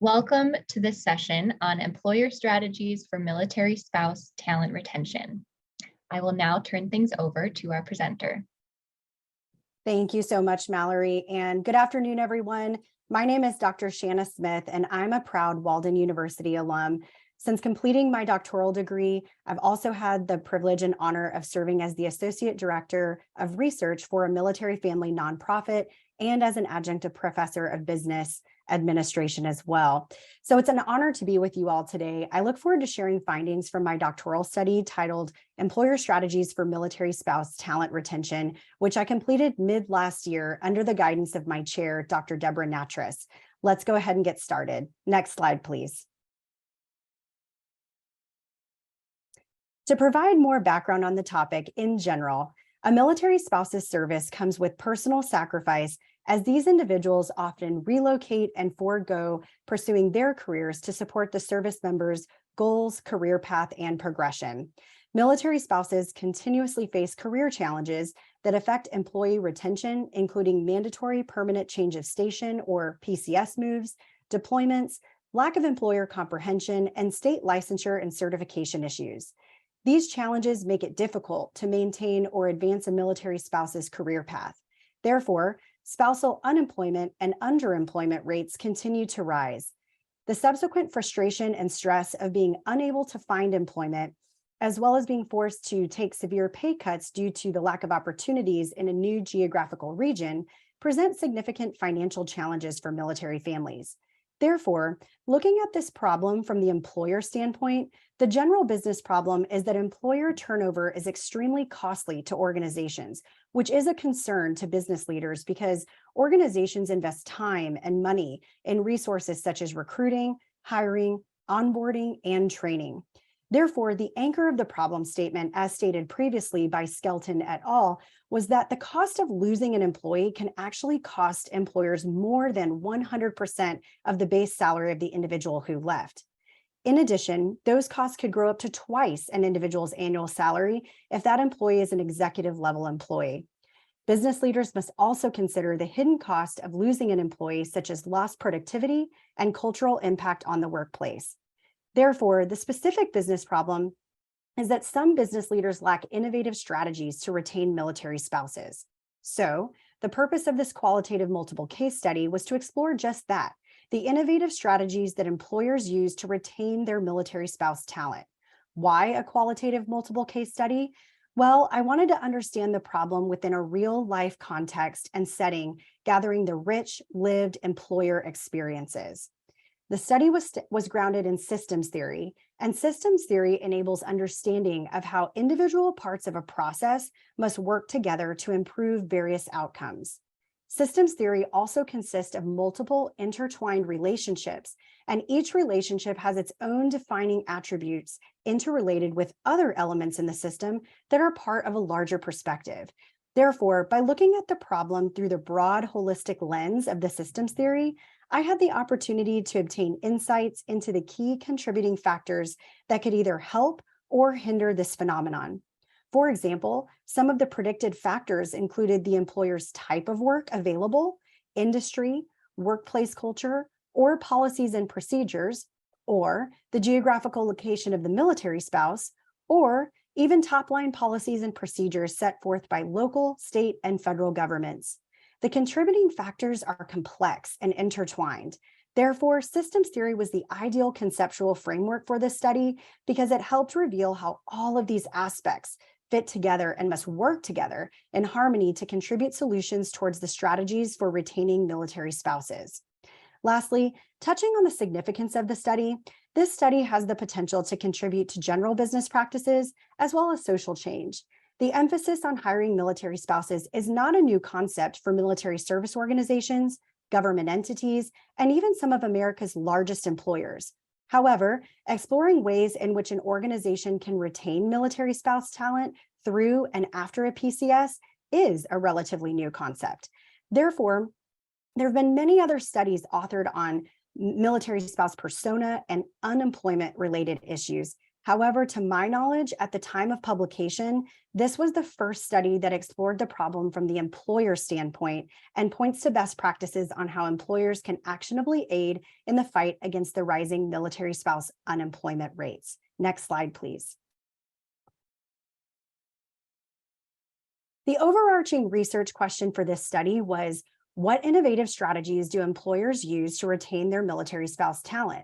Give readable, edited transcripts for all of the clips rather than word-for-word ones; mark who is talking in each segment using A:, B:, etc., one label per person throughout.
A: Welcome to this session on employer strategies for military spouse talent retention. I will now turn things over to our presenter.
B: Thank you so much, Mallory, and good afternoon, everyone. My name is Dr. Shanna Smith, and I'm a proud Walden University alum. Since completing my doctoral degree, I've also had the privilege and honor of serving as the Associate Director of Research for a military family nonprofit and as an adjunct professor of business administration as well. So it's an honor to be with you all today. I look forward to sharing findings from my doctoral study titled Employer Strategies for Military Spouse Talent Retention, which I completed mid last year under the guidance of my chair, Dr. Deborah Natras. Let's go ahead and get started. Next slide, please. To provide more background on the topic in general, a military spouse's service comes with personal sacrifice, as these individuals often relocate and forego pursuing their careers to support the service members' goals, career path, and progression. Military spouses continuously face career challenges that affect employee retention, including mandatory permanent change of station or PCS moves, deployments, lack of employer comprehension, and state licensure and certification issues. These challenges make it difficult to maintain or advance a military spouse's career path. Therefore, spousal unemployment and underemployment rates continue to rise. The subsequent frustration and stress of being unable to find employment, as well as being forced to take severe pay cuts due to the lack of opportunities in a new geographical region, present significant financial challenges for military families. Therefore, looking at this problem from the employer standpoint, the general business problem is that employer turnover is extremely costly to organizations, which is a concern to business leaders because organizations invest time and money in resources such as recruiting, hiring, onboarding, and training. Therefore, the anchor of the problem statement, as stated previously by Skelton et al., was that the cost of losing an employee can actually cost employers more than 100% of the base salary of the individual who left. In addition, those costs could grow up to twice an individual's annual salary if that employee is an executive level employee. Business leaders must also consider the hidden cost of losing an employee, such as lost productivity and cultural impact on the workplace. Therefore, the specific business problem is that some business leaders lack innovative strategies to retain military spouses. So, the purpose of this qualitative multiple case study was to explore just that, the innovative strategies that employers use to retain their military spouse talent. Why a qualitative multiple case study? Well, I wanted to understand the problem within a real-life context and setting, gathering the rich, lived employer experiences. The study was grounded in systems theory, and systems theory enables understanding of how individual parts of a process must work together to improve various outcomes. Systems theory also consists of multiple intertwined relationships, and each relationship has its own defining attributes interrelated with other elements in the system that are part of a larger perspective. Therefore, by looking at the problem through the broad holistic lens of the systems theory, I had the opportunity to obtain insights into the key contributing factors that could either help or hinder this phenomenon. For example, some of the predicted factors included the employer's type of work available, industry, workplace culture, or policies and procedures, or the geographical location of the military spouse, or even top-line policies and procedures set forth by local, state, and federal governments. The contributing factors are complex and intertwined. Therefore, systems theory was the ideal conceptual framework for this study because it helped reveal how all of these aspects fit together and must work together in harmony to contribute solutions towards the strategies for retaining military spouses. Lastly, touching on the significance of the study, this study has the potential to contribute to general business practices as well as social change. The emphasis on hiring military spouses is not a new concept for military service organizations, government entities, and even some of America's largest employers. However, exploring ways in which an organization can retain military spouse talent through and after a PCS is a relatively new concept. Therefore, there have been many other studies authored on military spouse persona and unemployment-related issues. However, to my knowledge, at the time of publication, this was the first study that explored the problem from the employer standpoint and points to best practices on how employers can actionably aid in the fight against the rising military spouse unemployment rates. Next slide, please. The overarching research question for this study was, what innovative strategies do employers use to retain their military spouse talent?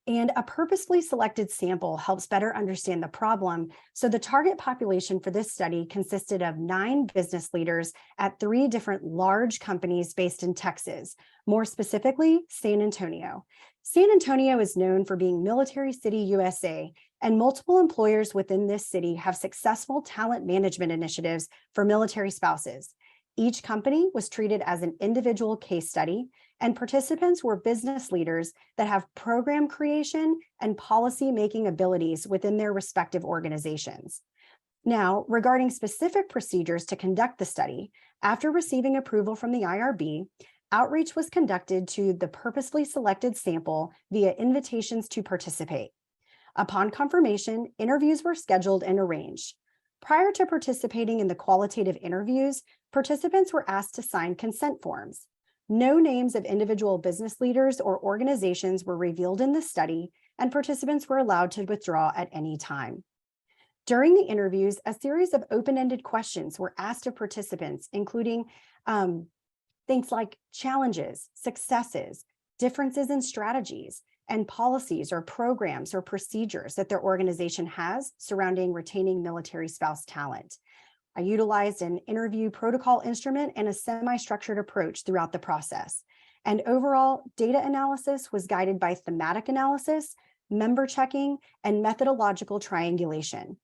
B: And a purposefully selected sample helps better understand the problem. So the target population for this study consisted of 9 business leaders at 3 different large companies based in Texas, more specifically, San Antonio. San Antonio is known for being Military City, USA, and multiple employers within this city have successful talent management initiatives for military spouses. Each company was treated as an individual case study, and participants were business leaders that have program creation and policy-making abilities within their respective organizations. Now, regarding specific procedures to conduct the study, after receiving approval from the IRB, outreach was conducted to the purposefully selected sample via invitations to participate. Upon confirmation, interviews were scheduled and arranged. Prior to participating in the qualitative interviews, participants were asked to sign consent forms. No names of individual business leaders or organizations were revealed in the study, and participants were allowed to withdraw at any time. During the interviews, a series of open-ended questions were asked of participants, including things like challenges, successes, differences in strategies, and policies or programs or procedures that their organization has surrounding retaining military spouse talent. I utilized an interview protocol instrument and a semi-structured approach throughout the process. And overall, data analysis was guided by thematic analysis, member checking, and methodological triangulation.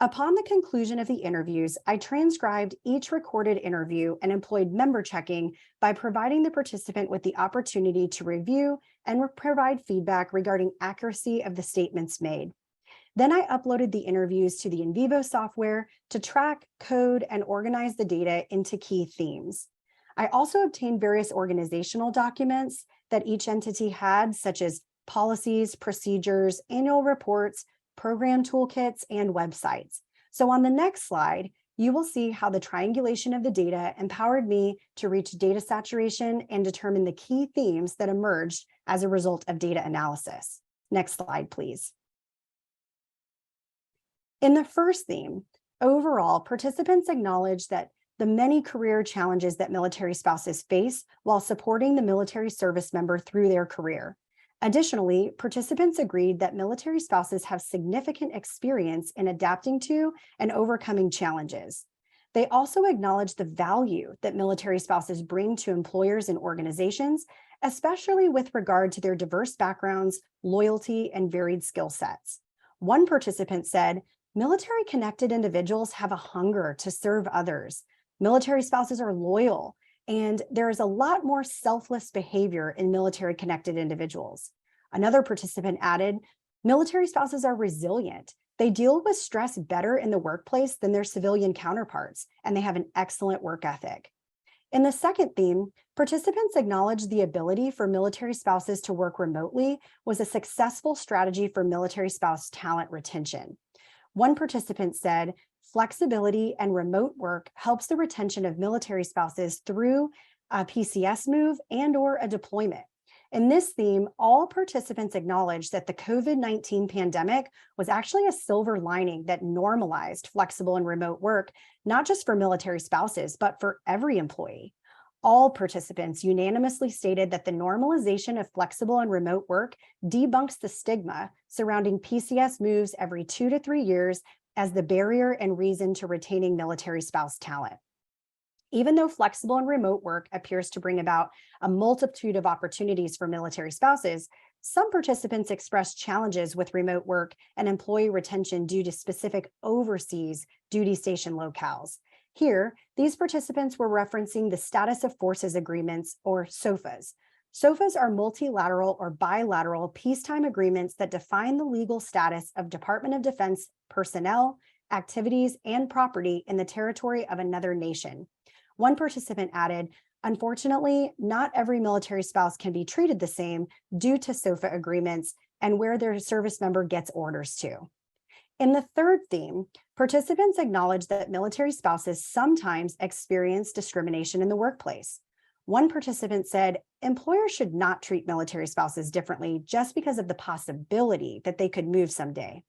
B: Upon the conclusion of the interviews, I transcribed each recorded interview and employed member checking by providing the participant with the opportunity to review and provide feedback regarding accuracy of the statements made. Then I uploaded the interviews to the in vivo software to track, code, and organize the data into key themes. I also obtained various organizational documents that each entity had, such as policies, procedures, annual reports, program toolkits, and websites. So on the next slide, you will see how the triangulation of the data empowered me to reach data saturation and determine the key themes that emerged as a result of data analysis. Next slide, please. In the first theme, overall, participants acknowledged that the many career challenges that military spouses face while supporting the military service member through their career. Additionally, participants agreed that military spouses have significant experience in adapting to and overcoming challenges. They also acknowledged the value that military spouses bring to employers and organizations, especially with regard to their diverse backgrounds, loyalty, and varied skill sets. One participant said, "Military-connected individuals have a hunger to serve others. Military spouses are loyal, and there is a lot more selfless behavior in military-connected individuals." Another participant added, "Military spouses are resilient. They deal with stress better in the workplace than their civilian counterparts, and they have an excellent work ethic." In the second theme, participants acknowledged the ability for military spouses to work remotely was a successful strategy for military spouse talent retention. One participant said, "Flexibility and remote work helps the retention of military spouses through a PCS move and/or a deployment." In this theme, all participants acknowledged that the COVID-19 pandemic was actually a silver lining that normalized flexible and remote work, not just for military spouses, but for every employee. All participants unanimously stated that the normalization of flexible and remote work debunks the stigma surrounding PCS moves every 2 to 3 years as the barrier and reason to retaining military spouse talent. Even though flexible and remote work appears to bring about a multitude of opportunities for military spouses, some participants expressed challenges with remote work and employee retention due to specific overseas duty station locales. Here, these participants were referencing the Status of Forces Agreements, or SOFAs. SOFAs are multilateral or bilateral peacetime agreements that define the legal status of Department of Defense personnel, activities, and property in the territory of another nation. One participant added, "Unfortunately, not every military spouse can be treated the same due to SOFA agreements and where their service member gets orders to." In the third theme, participants acknowledged that military spouses sometimes experience discrimination in the workplace. One participant said, employers should not treat military spouses differently just because of the possibility that they could move someday.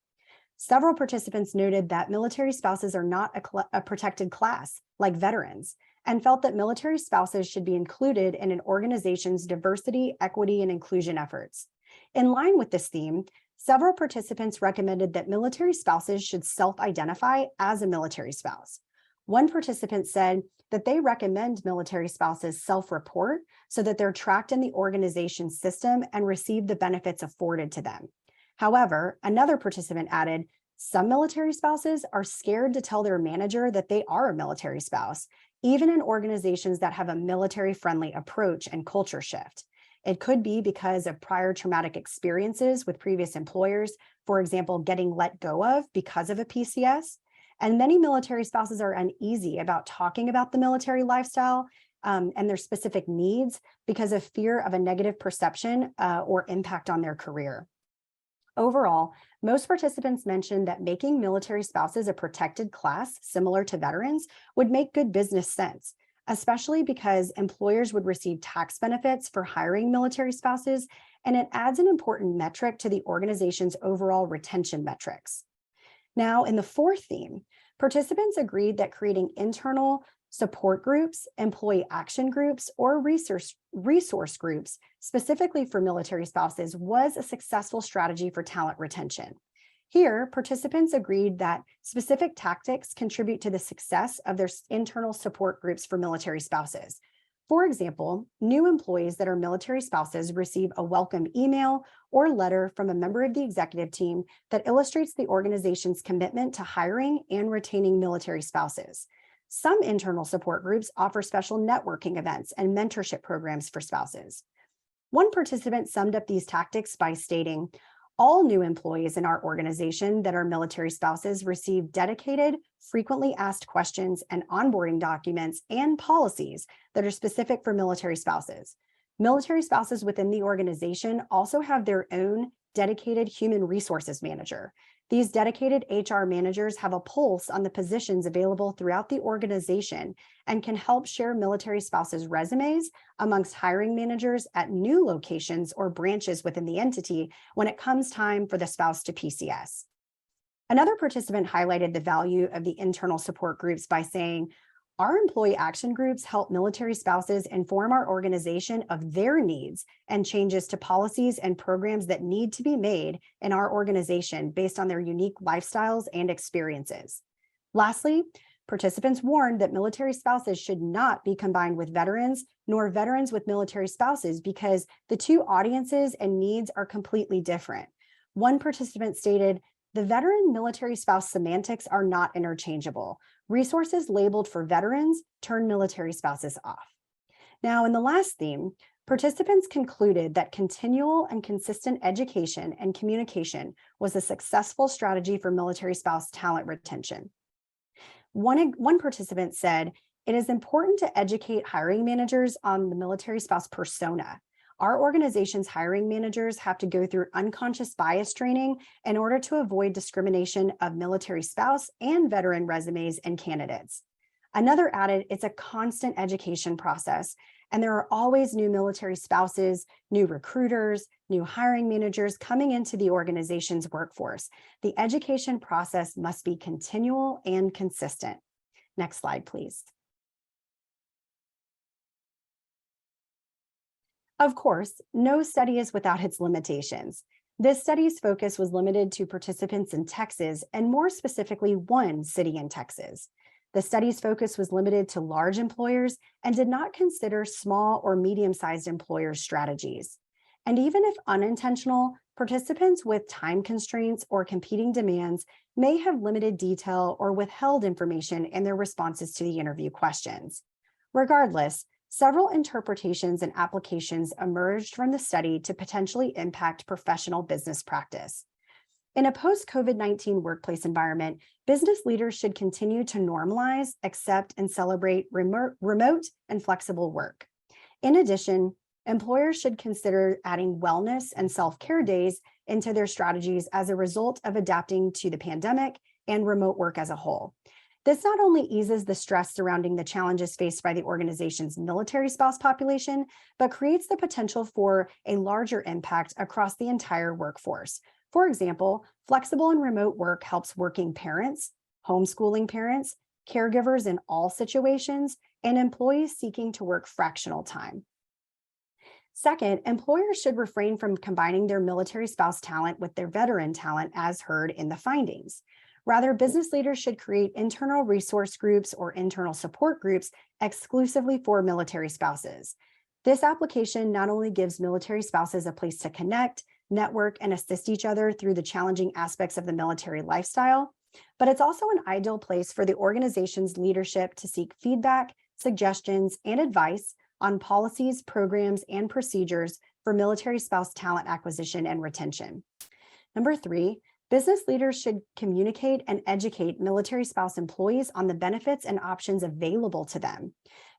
B: Several participants noted that military spouses are not a protected class like veterans, and felt that military spouses should be included in an organization's diversity, equity, and inclusion efforts. In line with this theme, several participants recommended that military spouses should self-identify as a military spouse. One participant said that they recommend military spouses self-report so that they're tracked in the organization's system and receive the benefits afforded to them. However, another participant added, some military spouses are scared to tell their manager that they are a military spouse, even in organizations that have a military-friendly approach and culture shift. It could be because of prior traumatic experiences with previous employers, for example, getting let go of because of a PCS. And many military spouses are uneasy about talking about the military lifestyle and their specific needs because of fear of a negative perception or impact on their career. Overall, most participants mentioned that making military spouses a protected class similar to veterans would make good business sense, especially because employers would receive tax benefits for hiring military spouses, and it adds an important metric to the organization's overall retention metrics. Now, in the fourth theme, participants agreed that creating internal support groups, employee action groups, or resource groups specifically for military spouses was a successful strategy for talent retention. Here, participants agreed that specific tactics contribute to the success of their internal support groups for military spouses. For example, new employees that are military spouses receive a welcome email or letter from a member of the executive team that illustrates the organization's commitment to hiring and retaining military spouses. Some internal support groups offer special networking events and mentorship programs for spouses. One participant summed up these tactics by stating, all new employees in our organization that are military spouses receive dedicated, frequently asked questions and onboarding documents and policies that are specific for military spouses. Military spouses within the organization also have their own dedicated human resources manager. These dedicated HR managers have a pulse on the positions available throughout the organization and can help share military spouses' resumes amongst hiring managers at new locations or branches within the entity when it comes time for the spouse to PCS. Another participant highlighted the value of the internal support groups by saying, our employee action groups help military spouses inform our organization of their needs and changes to policies and programs that need to be made in our organization based on their unique lifestyles and experiences. Lastly, participants warned that military spouses should not be combined with veterans, nor veterans with military spouses, because the two audiences and needs are completely different. One participant stated, the veteran military spouse semantics are not interchangeable. Resources labeled for veterans turn military spouses off. Now, in the last theme, participants concluded that continual and consistent education and communication was a successful strategy for military spouse talent retention. One participant said, it is important to educate hiring managers on the military spouse persona. Our organization's hiring managers have to go through unconscious bias training in order to avoid discrimination of military spouse and veteran resumes and candidates. Another added, it's a constant education process, and there are always new military spouses, new recruiters, new hiring managers coming into the organization's workforce. The education process must be continual and consistent. Next slide, please. Of course, no study is without its limitations. This study's focus was limited to participants in Texas, and more specifically, one city in Texas. The study's focus was limited to large employers and did not consider small or medium-sized employers' strategies. And even if unintentional, participants with time constraints or competing demands may have limited detail or withheld information in their responses to the interview questions. Regardless, several interpretations and applications emerged from the study to potentially impact professional business practice. In a post-COVID-19 workplace environment, business leaders should continue to normalize, accept, and celebrate remote and flexible work. In addition, employers should consider adding wellness and self-care days into their strategies as a result of adapting to the pandemic and remote work as a whole. This not only eases the stress surrounding the challenges faced by the organization's military spouse population, but creates the potential for a larger impact across the entire workforce. For example, flexible and remote work helps working parents, homeschooling parents, caregivers in all situations, and employees seeking to work fractional time. Second, employers should refrain from combining their military spouse talent with their veteran talent as heard in the findings. Rather, business leaders should create internal resource groups or internal support groups exclusively for military spouses. This application not only gives military spouses a place to connect, network, and assist each other through the challenging aspects of the military lifestyle, but it's also an ideal place for the organization's leadership to seek feedback, suggestions, and advice on policies, programs, and procedures for military spouse talent acquisition and retention. Number 3, business leaders should communicate and educate military spouse employees on the benefits and options available to them.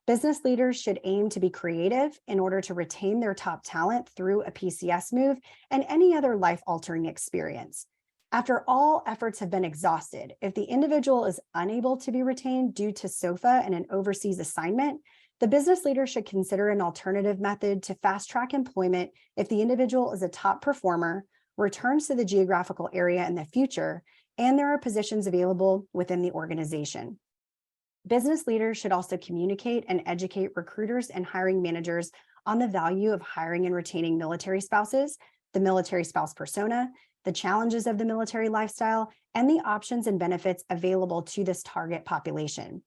B: Business leaders should aim to be creative in order to retain their top talent through a PCS move and any other life-altering experience. After all efforts have been exhausted, if the individual is unable to be retained due to SOFA and an overseas assignment, the business leader should consider an alternative method to fast-track employment if the individual is a top performer, returns to the geographical area in the future, and there are positions available within the organization. Business leaders should also communicate and educate recruiters and hiring managers on the value of hiring and retaining military spouses, the military spouse persona, the challenges of the military lifestyle, and the options and benefits available to this target population.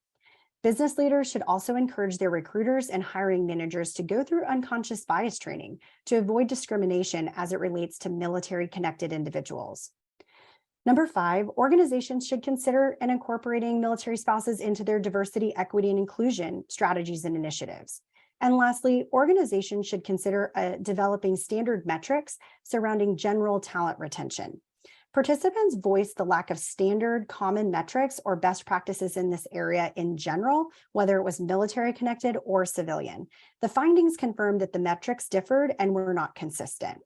B: Business leaders should also encourage their recruiters and hiring managers to go through unconscious bias training to avoid discrimination as it relates to military-connected individuals. Number 5, organizations should consider and incorporating military spouses into their diversity, equity, and inclusion strategies and initiatives. And lastly, organizations should consider developing standard metrics surrounding general talent retention. Participants voiced the lack of standard common metrics or best practices in this area in general, whether it was military connected or civilian. The findings confirmed that the metrics differed and were not consistent.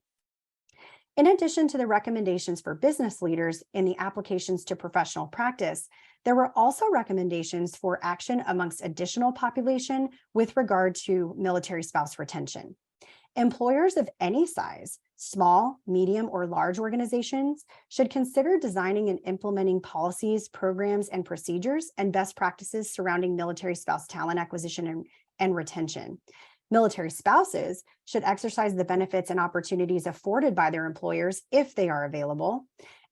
B: In addition to the recommendations for business leaders in the applications to professional practice, there were also recommendations for action amongst additional population with regard to military spouse retention. Employers of any size, small, medium, or large organizations, should consider designing and implementing policies, programs, and procedures and best practices surrounding military spouse talent acquisition and retention. Military spouses should exercise the benefits and opportunities afforded by their employers if they are available.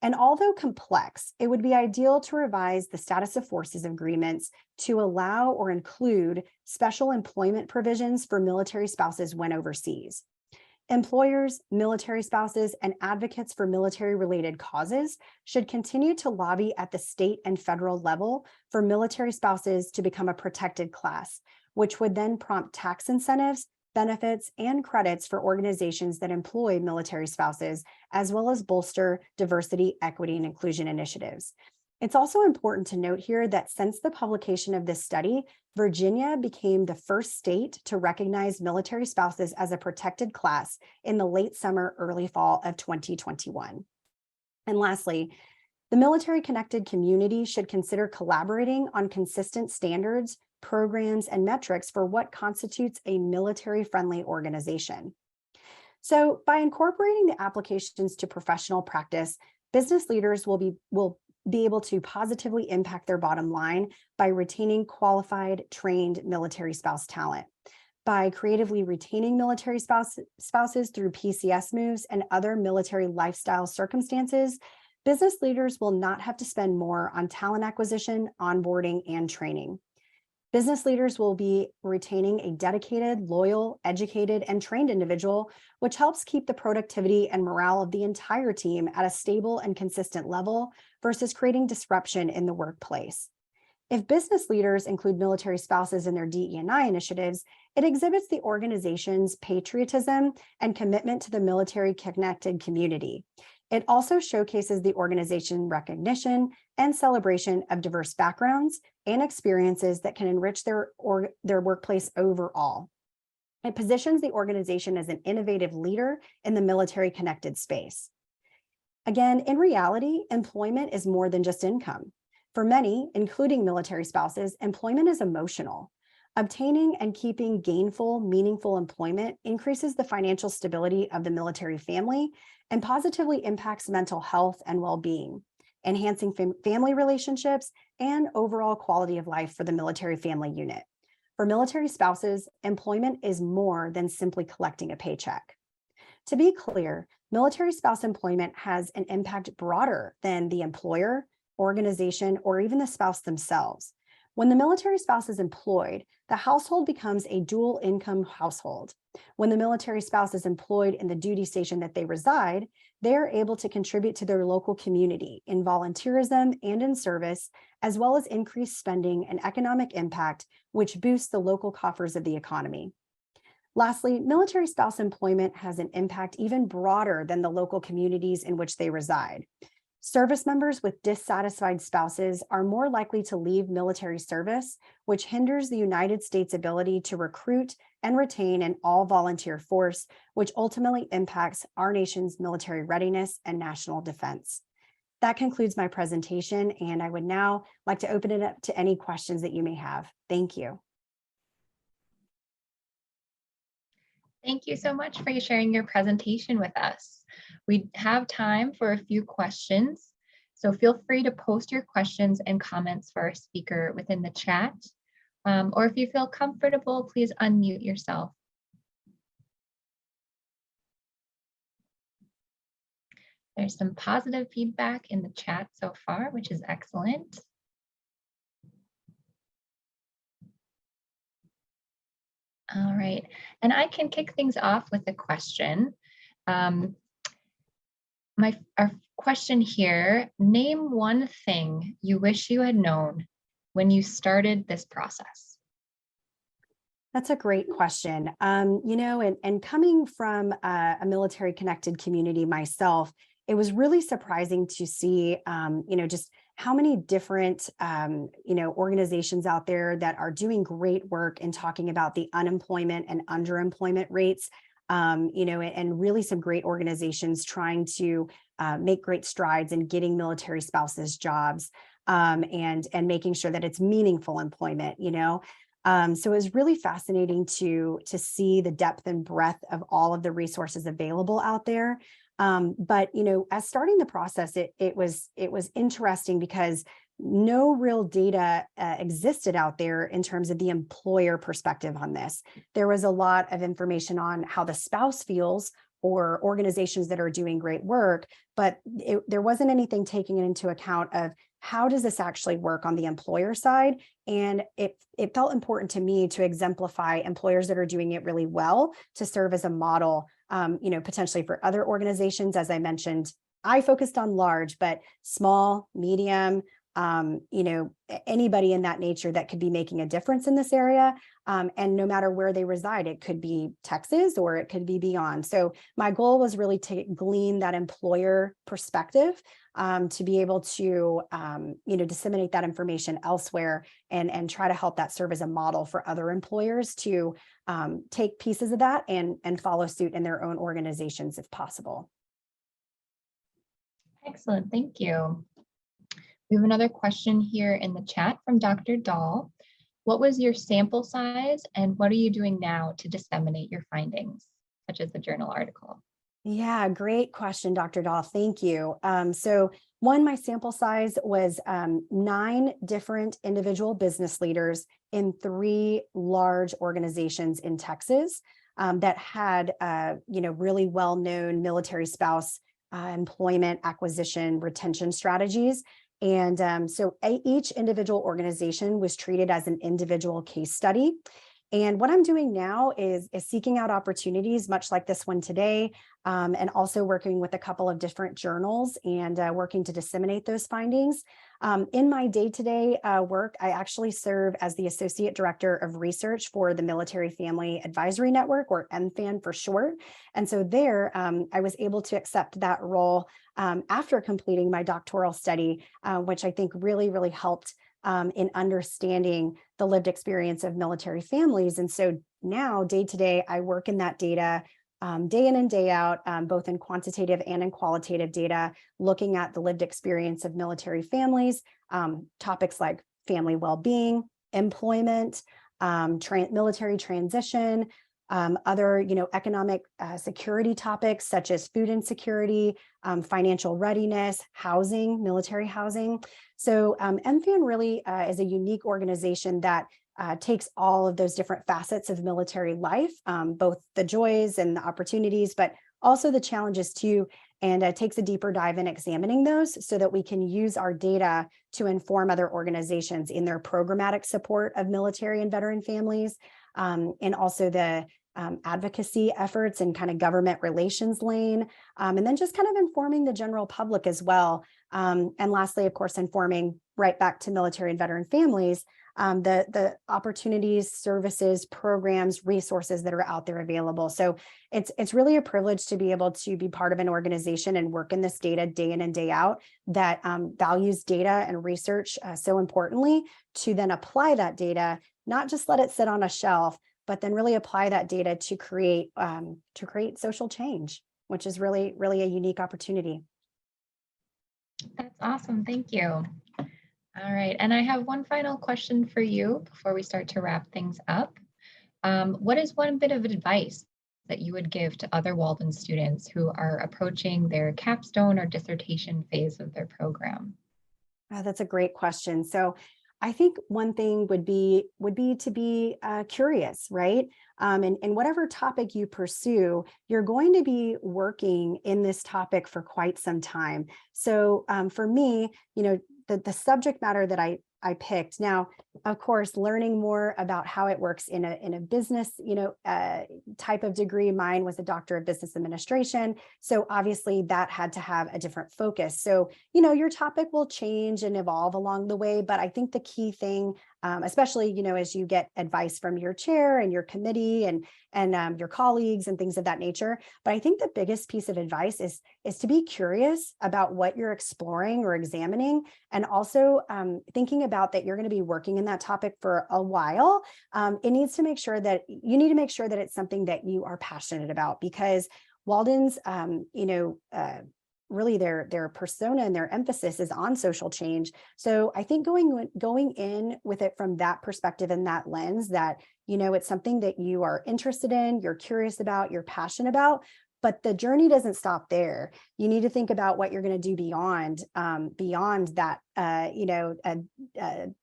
B: And although complex, it would be ideal to revise the status of forces agreements to allow or include special employment provisions for military spouses when overseas. Employers, military spouses, and advocates for military-related causes should continue to lobby at the state and federal level for military spouses to become a protected class, which would then prompt tax incentives, benefits, and credits for organizations that employ military spouses, as well as bolster diversity, equity, and inclusion initiatives. It's also important to note here that since the publication of this study, Virginia became the first state to recognize military spouses as a protected class in the late summer, early fall of 2021. And lastly, the military-connected community should consider collaborating on consistent standards, programs, and metrics for what constitutes a military-friendly organization. So by incorporating the applications to professional practice, business leaders will be able to positively impact their bottom line by retaining qualified, trained military spouse talent. By creatively retaining military spouses through PCS moves and other military lifestyle circumstances, business leaders will not have to spend more on talent acquisition, onboarding, and training. Business leaders will be retaining a dedicated, loyal, educated, and trained individual, which helps keep the productivity and morale of the entire team at a stable and consistent level versus creating disruption in the workplace. If business leaders include military spouses in their DE&I initiatives, it exhibits the organization's patriotism and commitment to the military-connected community. It also showcases the organization's recognition and celebration of diverse backgrounds and experiences that can enrich their workplace overall. It positions the organization as an innovative leader in the military-connected space. Again, in reality, employment is more than just income. For many, including military spouses, employment is emotional. Obtaining and keeping gainful, meaningful employment increases the financial stability of the military family and positively impacts mental health and well-being, enhancing family relationships and overall quality of life for the military family unit. For military spouses, employment is more than simply collecting a paycheck. To be clear, military spouse employment has an impact broader than the employer, organization, or even the spouse themselves. When the military spouse is employed, the household becomes a dual income household. When the military spouse is employed in the duty station that they reside, they are able to contribute to their local community in volunteerism and in service, as well as increase spending and economic impact, which boosts the local coffers of the economy. Lastly, military spouse employment has an impact even broader than the local communities in which they reside. Service members with dissatisfied spouses are more likely to leave military service, which hinders the United States' ability to recruit and retain an all-volunteer force, which ultimately impacts our nation's military readiness and national defense. That concludes my presentation, and I would now like to open it up to any questions that you may have. Thank you.
A: Thank you so much for sharing your presentation with us. We have time for a few questions, so feel free to post your questions and comments for our speaker within the chat, or if you feel comfortable, please unmute yourself. There's some positive feedback in the chat so far, which is excellent. All right, and I can kick things off with a question. Our question here, name one thing you wish you had known when you started this process.
B: That's a great question. And coming from a military connected community myself, it was really surprising to see, just how many different, organizations out there that are doing great work in talking about the unemployment and underemployment rates, and really some great organizations trying to make great strides in getting military spouses jobs, and making sure that it's meaningful employment, So it was really fascinating to see the depth and breadth of all of the resources available out there. But as starting the process, it was interesting because no real data existed out there in terms of the employer perspective on this. There was a lot of information on how the spouse feels or organizations that are doing great work, but there wasn't anything taking into account of how does this actually work on the employer side. And it felt important to me to exemplify employers that are doing it really well to serve as a model, potentially for other organizations. As I mentioned, I focused on large, but small, medium, anybody in that nature that could be making a difference in this area. And no matter where they reside, it could be Texas or it could be beyond. So my goal was really to glean that employer perspective, to be able to, disseminate that information elsewhere and try to help that serve as a model for other employers to take pieces of that and follow suit in their own organizations if possible.
A: Excellent, thank you. We have another question here in the chat from Dr. Dahl. What was your sample size and what are you doing now to disseminate your findings, such as the journal article?
B: Yeah, great question, Dr. Dahl. Thank you. So my sample size was 9 different individual business leaders in 3 large organizations in Texas that had, really well-known military spouse employment acquisition retention strategies. And so each individual organization was treated as an individual case study. And what I'm doing now is seeking out opportunities, much like this one today, and also working with a couple of different journals and working to disseminate those findings. In my day-to-day work, I actually serve as the Associate Director of Research for the Military Family Advisory Network, or MFAN for short. And so there, I was able to accept that role after completing my doctoral study, which I think really, really helped in understanding the lived experience of military families. And so now, day to day, I work in that data, day in and day out, both in quantitative and in qualitative data, looking at the lived experience of military families, topics like family well-being, employment, military transition, other, economic security topics such as food insecurity, financial readiness, housing, military housing. So MFAN really is a unique organization that takes all of those different facets of military life, both the joys and the opportunities, but also the challenges too, and takes a deeper dive in examining those so that we can use our data to inform other organizations in their programmatic support of military and veteran families, and also the advocacy efforts and kind of government relations lane, and then just kind of informing the general public as well. And lastly, of course, informing right back to military and veteran families, the opportunities, services, programs, resources that are out there available. So it's really a privilege to be able to be part of an organization and work in this data day in and day out that values data and research so importantly, to then apply that data, not just let it sit on a shelf, but then really apply that data to create social change, which is really, really a unique opportunity.
A: That's awesome. Thank you. All right. And I have one final question for you before we start to wrap things up. What is one bit of advice that you would give to other Walden students who are approaching their capstone or dissertation phase of their program?
B: That's a great question. So I think one thing would be to be curious, right? And whatever topic you pursue, you're going to be working in this topic for quite some time. So for me, the subject matter that I picked. Now, of course, learning more about how it works in a business, type of degree. Mine was a Doctor of Business Administration. So obviously that had to have a different focus. So, your topic will change and evolve along the way. But I think the key thing, especially, as you get advice from your chair and your committee and your colleagues and things of that nature. But I think the biggest piece of advice is to be curious about what you're exploring or examining, and also thinking about that you're going to be working in that topic for a while. You need to make sure that it's something that you are passionate about, because Walden's, really their persona and their emphasis is on social change. So I think going in with it from that perspective and that lens, that, it's something that you are interested in, you're curious about, you're passionate about, but the journey doesn't stop there. You need to think about what you're going to do beyond that,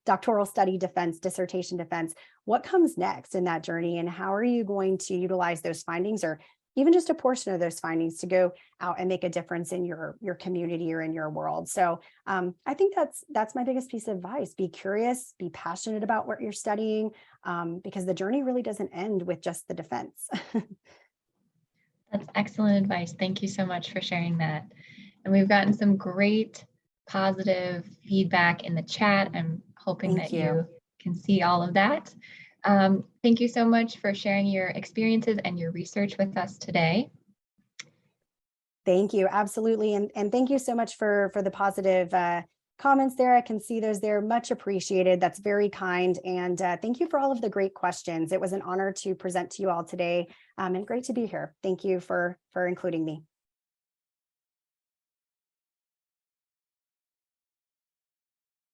B: doctoral study defense, dissertation defense. What comes next in that journey, and how are you going to utilize those findings, or even just a portion of those findings, to go out and make a difference in your community or in your world? So I think that's my biggest piece of advice. Be curious, be passionate about what you're studying, because the journey really doesn't end with just the defense.
A: That's excellent advice. Thank you so much for sharing that. And we've gotten some great positive feedback in the chat. I'm hoping that you can see all of that. Thank you so much for sharing your experiences and your research with us today.
B: Thank you. Absolutely. And thank you so much for the positive comments there. I can see those there. Much appreciated. That's very kind. And thank you for all of the great questions. It was an honor to present to you all today, and great to be here. Thank you for including me.